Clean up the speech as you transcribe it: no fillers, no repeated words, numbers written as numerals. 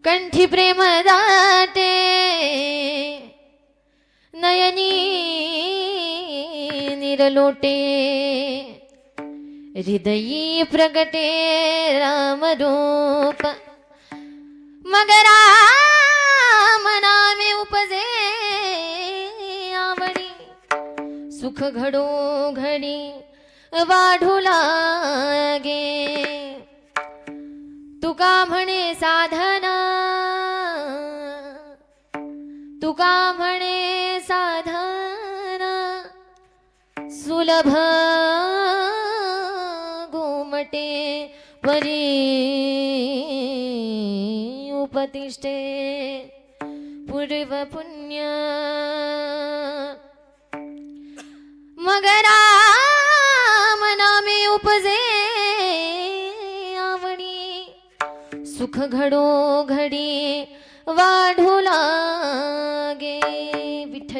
कंठी प्रेम दाटे नयनी निरलोटे हृदयी प्रगटे राम रूप मग राम नामे उपजे आवडी सुख घडो घडी वाढू लागे तुका म्हणे साधना तुका म्हणे साधना सुलभ घुमटे परी उपतिष्ठे पूर्व पुण्य मग राम नामे उपजे आवडी सुख घडो घडी वाढू लागे